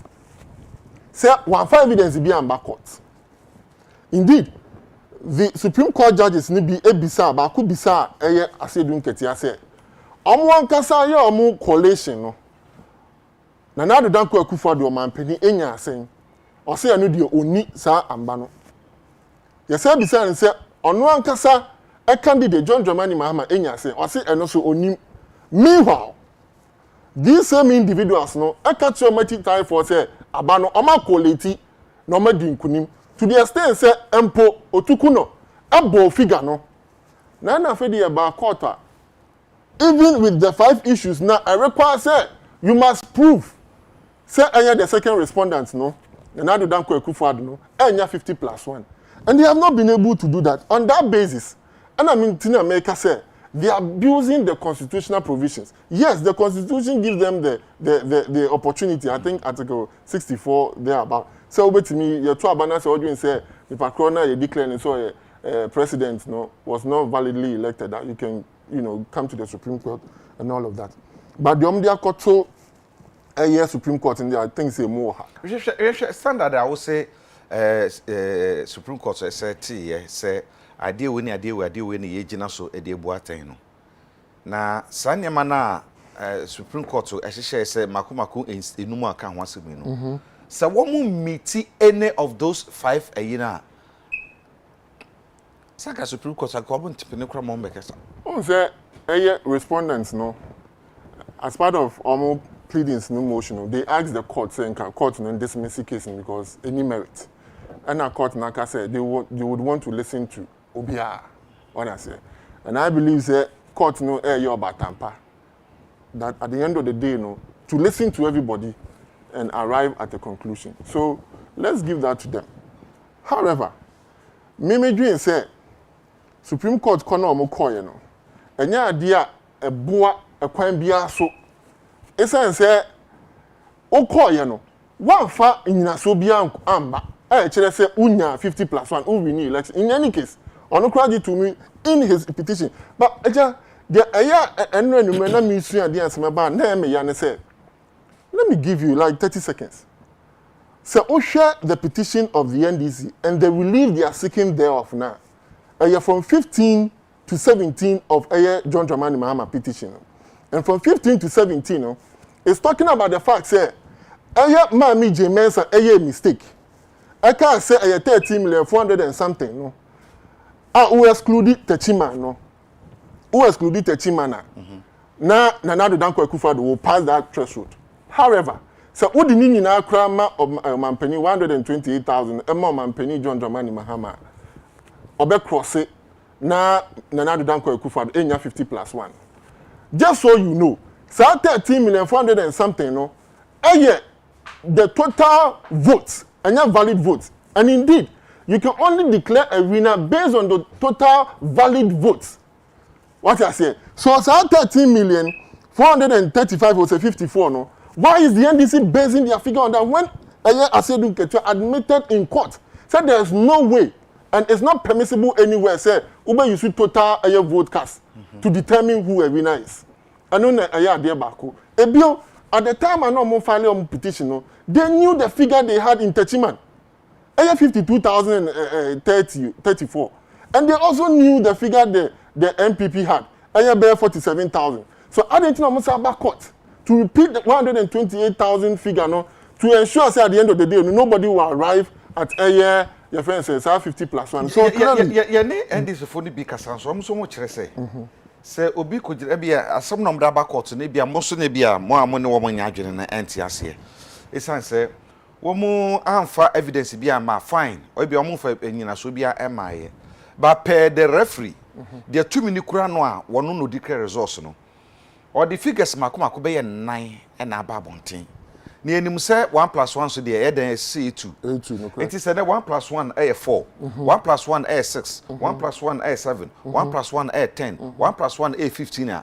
say one for evidence be on back court. Indeed, the Supreme Court judges ni be ebisa ba ku bisa Asedun Ketia say omo ankasa ye omo collation no na na do danko akufo de o mampani enya asen o say anu de oni sa amba no ye say bisa n say ono ankasa candidate John Dramani Mahama enya asen o say eno so oni. Meanwhile these same individuals no catch your mighty time for say abano oma quality no ma di nkunim to the extent say empo otukuno abo figure no na fe dey about quarter even with the 5 issues now I require say you must prove say the second respondent no na do danko ekufo no enya 50+1 and they have not been able to do that on that basis. And I mean Tina America say they are abusing the constitutional provisions. Yes, the constitution gives them the opportunity. I think Article 64 there about. So over to me, your two abandons are say if a corona you declare so president was not validly elected, that you can come to the Supreme Court and all of that. But the Omdia Court Supreme Court in there, I think say more. Standard I would say Supreme Court say ade we ni ye gina so ede buatan no na sanyema na Supreme Court ehye say makomako enum aka ho asemi no se wo mu meet any of those 5 ayina saka Supreme Court akobo ntipene kra mo mbekesa on say respondents no as part of almost pleadings no motion they asked the court saying court no dismiss the case because any merit and a court naka said they would want to listen to Obia, what I say. And I believe that court no your batampa. That at the end of the day, to listen to everybody and arrive at a conclusion. So let's give that to them. However, Mimi Dream say Supreme Court kono mo koye no. Enya adia eboa ekwan bia so. Esen say o koye no. Wan fa nyina so bia amba. Chere say unya 50+1 who win election. In any case, ono credit to me in his petition. But the na me sua dey answer ba na me ya ne say let me give you like 30 seconds. So share the petition of the NDC and the relief they are seeking thereof now. From 15 to 17 of John Dramani Mahama petition. And from 15 to 17, no, it's talking about the fact say, Mami J Mensa, a mistake. I can't say 13 million 400 and something, no. Who excluded Techima, no. Who excluded Techima na. Now, Nana Danko Akufo-Addo will pass that threshold. However, so what the meaning now crama of Mampeni 128,000, Mampeni John Dramani Mahama, Obe cross it, na Nana Danko Akufo-Addo, Enya 50 plus 1. Just so you know, so 13 million 400 and something, no, the total votes, and not valid votes. And indeed, you can only declare a winner based on the total valid votes. What I say? So 13 million 435 was a 54, no? Why is the NDC basing their figure on that? When Asedu Ketua admitted in court, said there's no way, and it's not permissible anywhere, say, Uber you see total vote cast to determine who a winner is. I know that Ebio, at the time I know more filing petition, no, they knew the figure they had in Techiman. 52,034. And they also knew the figure the MPP had. 47,000. So I didn't know about court to repeat the 128,000 figure, no, to ensure say at the end of the day nobody will arrive at your friend says 50 plus 1. So and this phone be kasan so much say. Say obi ko bia asem nom da ba court na bia mo so na bia mo amone wo nya adwene na anti ase. Esan say wo mu amfa evidence bia ma fine. Obi o mu fa enyina so bia emaye. Ba per the referee there too many kura no a wono no declare results no. Or the figures makomako be ye 9 and aba bonten. Ni enim say 1 plus 1 so there then say 2. It is say 1 plus 1 is 4. 1 plus 1 is 6. 1 plus 1 is 7. 1 plus 1 is 10. 1 plus 1 is 15.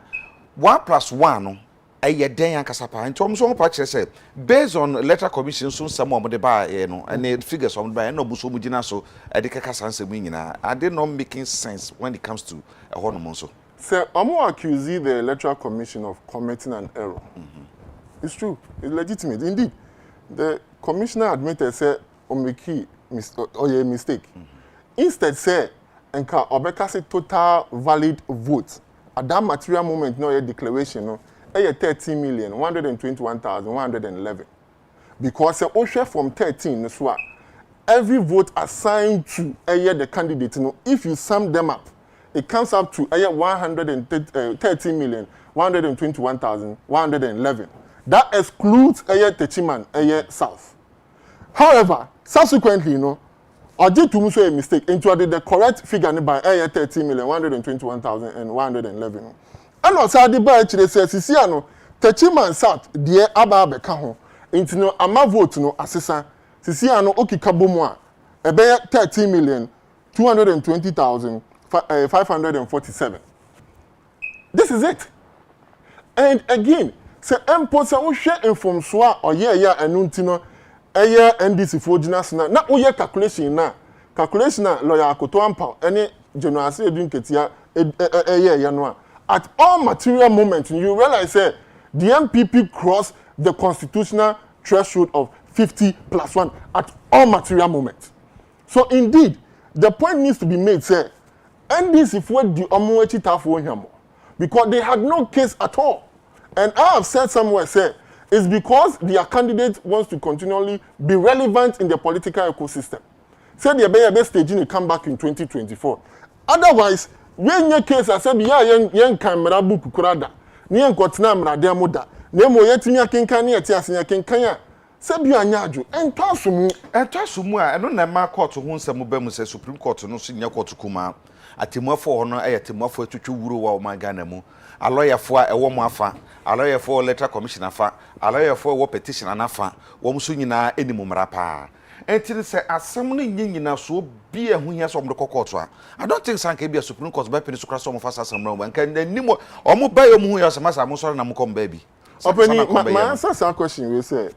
1 plus 1 no eye den ankasapa. Ntom so pa kire say based on electoral commission so some of the ba no and the figures on ba no buso mu gina so e de keka sanse mu nyina. Are they not making sense when it comes to a hono so? Sir, I'm accusing the electoral commission of committing an error. It's true. It's legitimate. Indeed, the commissioner admitted, say, omeki a mistake. Instead, say, enka obeka say total valid votes. At that material moment, no declaration, no, 13,121,111. Because from 13, so every vote assigned to the candidate, no, if you sum them up, it comes up to 113,121,111. That excludes Techiman, South. However, subsequently, you know, I did to a mistake into the correct figure by 13,121,111. And also, the by actually says, Sisiano, Techiman South, dear Abba Bekaho, into no ama vote no assessor, Sisiano Okikabumwa, a bear 13,220,547. This is it. And again, se emposa wo hwe inform so a oye anuntino eye NDC fo gina sna na wo ye calculation na lawyer akoto ampa ene general say edun ketia eye no at all material moments you realize say the MPP crossed the constitutional threshold of 50 plus 1 at all material moments. So indeed the point needs to be made say NDC fo di omo echi tafo hwamo because they had no case at all. And I have said somewhere, say, it's because their candidate wants to continually be relevant in the political ecosystem. Say the best staging will come back in 2024. Otherwise, when your case, I said, young camera book kurada, near Kotina Mrademoda, Nemo Yetimia Kinkania Tiasia Kinkanya, Sabia Nyaju, and Tasumu. And Tasumu, I don't know my court to whom some Mubemu says Supreme Court to no senior court to Kuma, at Timofo honor, a Timofo to Churu, my Ganamo. A lawyer for a woman afa, a lawyer for a letter commission afa, a lawyer for a petition anafa, Womsunina any mumrapa. And till say as someone in so be a who has from the court. I don't think San can be a Supreme Court by Peniscra some of us as some Roman can then Nimo or Mobile who has a mass Namukom baby. My answer to that question will say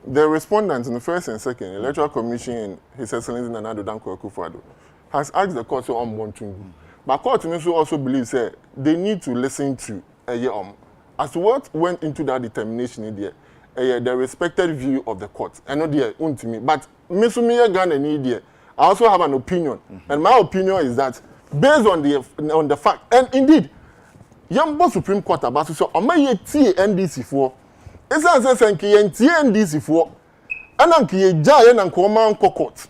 the respondents in the first and second electoral commission, His Excellency Nana Danko Akufo-Addo, has asked the court to one thing. But court also believes that they need to listen to as to what went into that determination in there, the respected view of the court. I know they to me, but I also have an opinion, and my opinion is that based on the fact, and indeed, yambo Supreme Court abaso so o ma ye tie NDC for esan se senke ye tie NDC for ana nke ye gya ye na nko ma nko court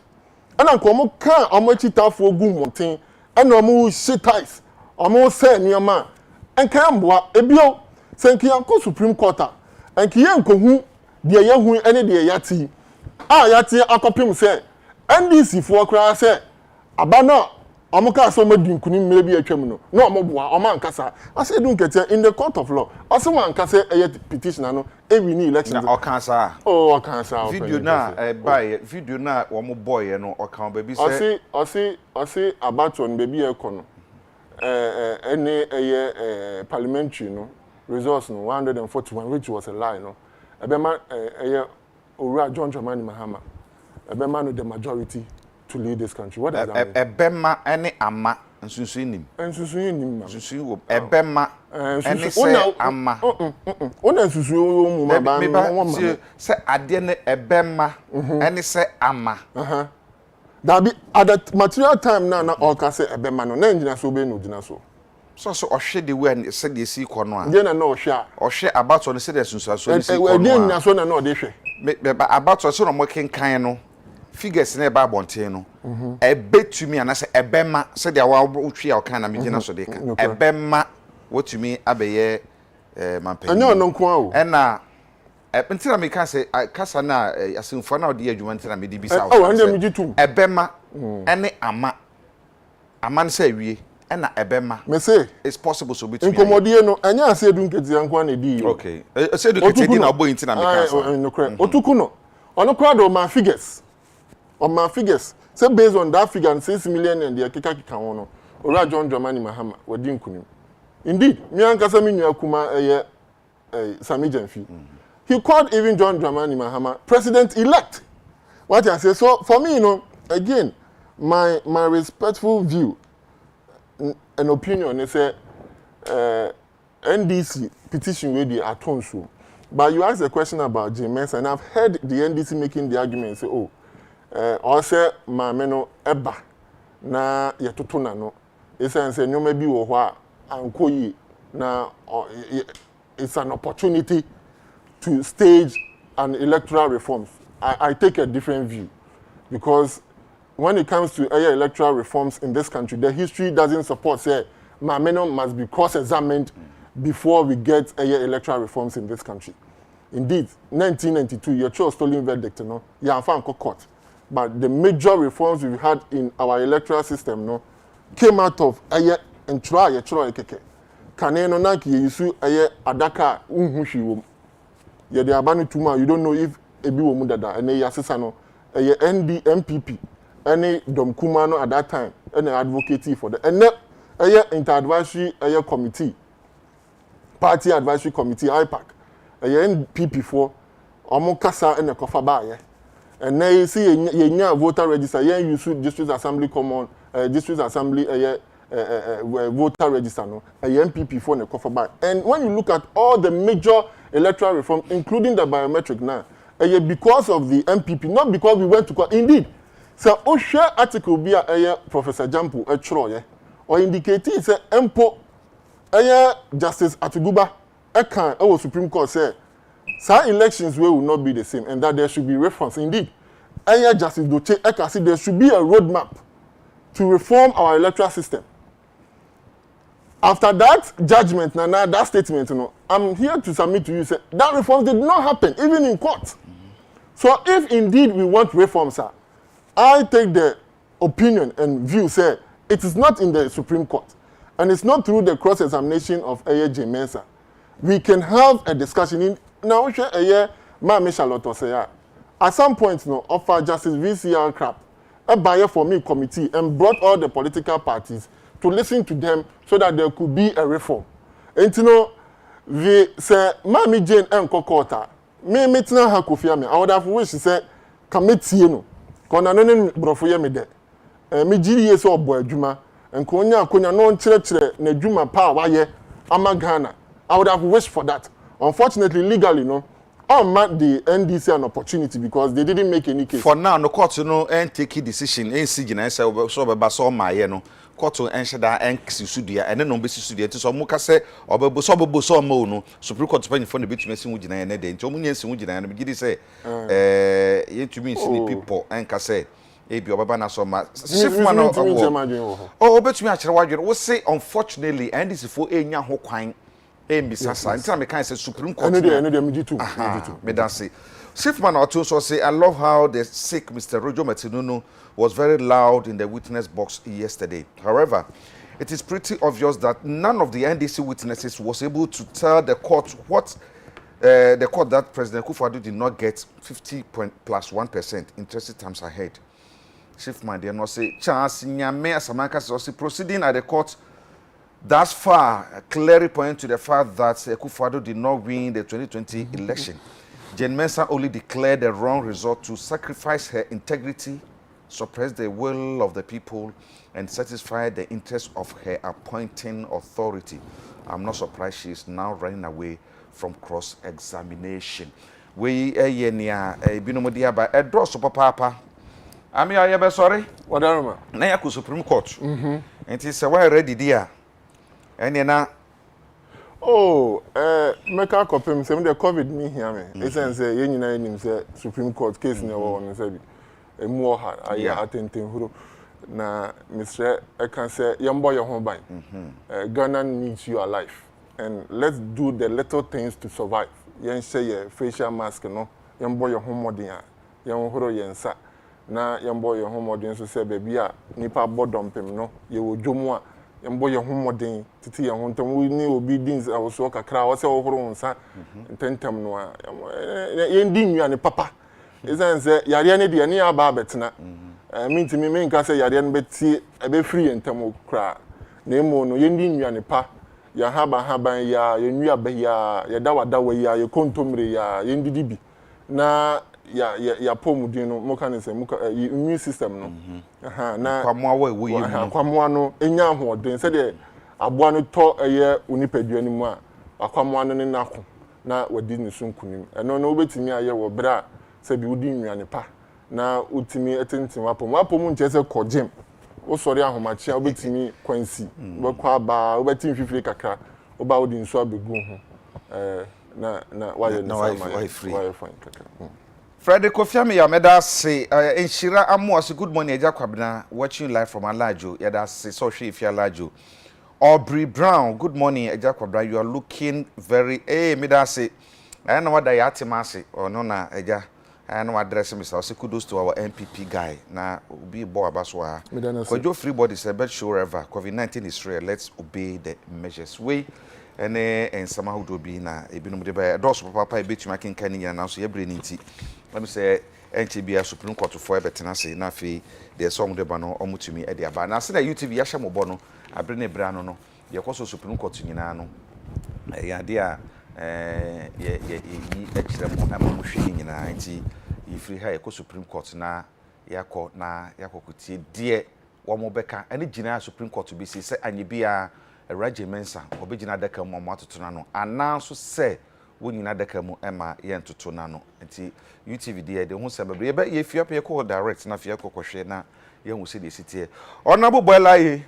ana nko mo kan o ma chitafo gu monten ana o mo shitais o mo se nioma enka mboa ebio senke yanko Supreme Court enke ye nko hu de ye hu ene de yati yati akopim se NDC for kra se abana amuka so madu nkunim mere bi atwam no na omoboa omankasa ase du nkete in the court of law ase wankasa petitioner no win election na okansa okansa video na video na wo boy no okan ba bi se ase abaton ba bi ekono parliamentary no resource no 141 which was a lie no ebema Owura John Dramani Mahama ebema no the majority to lead this country. What does that mean? Ebema any ama nsusu nim. Nsusu nim. Nsusu wo ebema any say ama. Ona nsusu wo mu ma ba no se ade ne ebema any say ama. That be at that material time na all can say ebema no na ngina so be no gina so. So ohwe de we say de si ko no a. De na ohwe a. Ohwe about on say de nsusu so ni si ko no. E de ngina so na no de hwe. About so no mo kenkan no. Figures na eba bonten no ebetumi anase ebema se dia wa utwi a kan na megina so de ka ebema wotumi abeye mampan anya no nko a o ena ntina me ka se kasa na asemfo na ode adwuma ntina me di bisa o ande me gitum ebema ene ama nse awie ena ebema me say it's possible so betumi nkomodie no anya ase edu nketi anko na di okay ase edu nketi na obo ntina me ka so no kra otuku no ono kra do ma figures on my figures say based on that figure and 6 million and the kika wono Owura John Dramani Mahama wadi nkunim indeed me ankasa me nua kuma Sami Jenfi he called even John Dramani Mahama president elect what I say so for me again my respectful view and opinion is say NDC petition wey dey atone so but you asked a question about James and I've heard the NDC making the argument say or say maame no eba na yetoto na no esense nyoma bi wo ho a ankoyi na it's an opportunity to stage an electoral reforms. I take a different view because when it comes to electoral reforms in this country, the history doesn't support say maame no must be cross-examined before we get electoral reforms in this country. Indeed, 1992 your chose stolen verdict no ya fa anko court. But the major reforms we've had in our electoral system came out of and try keke. Kane no na ki yisu adaka unhushi wom. Ye de abani tuma you don't know if ebi wo mu dada ene yasesa no MPP any dom kuma no at that time any advocate for the ene inter-advisory committee party advisory committee IPAC NPP for omo kasa ene kofa ba and now you see a voter register. Yeah, you should district assembly common, district assembly voter register. No, a MPP for the cover back. And when you look at all the major electoral reforms, including the biometric now, because of the MPP, not because we went to court. Indeed, so share article be a Professor Jampu a Troye or indicating say Empo Justice Atuguba a Supreme Court say. Some elections will not be the same, and that there should be reference. Indeed, Justice Doche Ekasi, there should be a roadmap to reform our electoral system. After that judgment, that statement, I'm here to submit to you, say, that reform did not happen, even in court. So if indeed we want reforms, sir, I take the opinion and view, say, it is not in the Supreme Court, and it's not through the cross-examination of A.J. Mensah. We can have a discussion in now Mama Charlotte say at some point offer Justice VCR crap a buyer for me committee and brought all the political parties to listen to them so that there could be a reform. And we say Mami Jane and Kokota me metina ha Kofi Ame I would have wished say committee kona no ne brofoye me de me giri so obo adwuma enkonya akonya no nkyerɛkyerɛ na adwuma pa waye ama Ghana I would have wished for that. Unfortunately, legally, the NDC an opportunity because they didn't make any case. For now, no court no and take a decision and see and say so be so my no court and shada and sudia and no be sudia to so muka say or be so mo no Supreme Court pen for the between sin wugina and dey nti omunye sin wugina no be say yetumi sin people and ka say e bi obaba na so ma shift man oh betumi a kire wadwere wo say unfortunately NDC for enya ho kwan Mbisa sa nti na me kan say Supreme Court me too me dan say Shiftman also say I love how the sick Mr. Rojo Matinunu was very loud in the witness box yesterday. However, it is pretty obvious that none of the NDC witnesses was able to tell the court what the court that President Kufuor did not get 50+1% interest times ahead. Shiftman did not say chance nyame asamanka say proceeding at the court thus far clearly point to the fact that Kufuor did not win the 2020 election. Jane Mensah only declared the wrong result to sacrifice her integrity, suppress the will of the people, and satisfy the interests of her appointing authority. I'm not surprised she is now running away from cross-examination. We binomodia by a draw super papa. Ami aye sorry. What are na ya ku Supreme Court. And it's why ready there. And na make a copy say the COVID me here me. It's say ye nyina nim say Supreme Court case na wo no say bi. Emu o ha aye atenten huro. Na Mr. I can say yambo your home ban. Ghana needs you alive. And let's do the little things to survive. Yen say your facial mask no. Yambo your home modern. Yan huro yensa. Na yambo your home modern so say baby a nipa bodom pem no. Ye wo dwomu a yambo your home modern titi yan hontam we ni obedience awoso kakra wo say wo huro nsa ntentem no a yen di nwa ne papa. Izan say yare ne de ne aba abetena. Minti me nka say yare no beti ebe free entam kra. Na emo no yen di nwa ne pa. Ya haban ya yenua ba ya dawadawa ya ye kontomre ya yendidi bi na ya pomudin no mo kan say immune system no na kwamoa no enya ahoden se de aboa no to eye onipadua ni mu a akwamoa no ne nako na wadi ne sunkunim eno no obetimi aye wo bra se bi wudi nnuane pa na utimi etentin wapom nche se kogem o sori ahomachia obetimi kwansi bekwa ba obetimi fifiri kakra oba odi nso abegu ho na waye na waye free fine kakra Freddy Kofiame ya meda say enshira amuase good morning eja kwabena watching live from Alajo ya da say so hwe if Alajo Aubrey Brown good morning eja kwabena you are looking very meda say I know what that ya temase or no na eja I know address me say kudos to our MPP guy na obi bo abaswa kojo free body say bet sure ever COVID-19 is real let's obey the measures we and somehow do be na ebinom de ba dos papa e betuma kenkan nyina na so ye bre nti let me say NTB Supreme Court for ebetena say na fe the song de ba no omutumi e de aba na say na UTV ya hyemo no abre ne bra no ye koso Supreme Court nyina no ya de a ye ekire mo na mo hwe nyina nti ifiri ha ye ko Supreme Court na yakokutie de wo mo beka ene gina Supreme Court bi say anyebia Raji Mensa obegina daka mu amatotona no ananso se wonyina daka mu ema ye ntotona no nti UTV de ho se bebre ye fia pe ko direct na fia kokohwe na ye hu se de sitie onabo boyla ye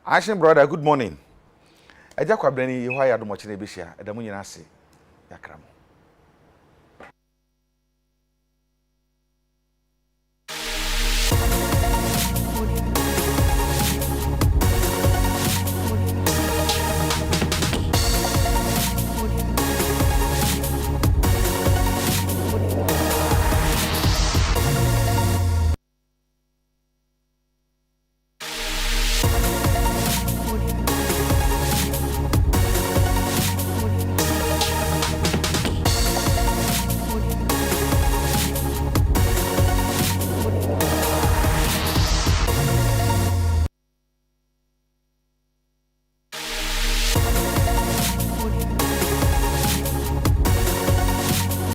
Ashin brother good morning eja kwabrani ye ho ya do mo chine be hia edamu nyina ase yakram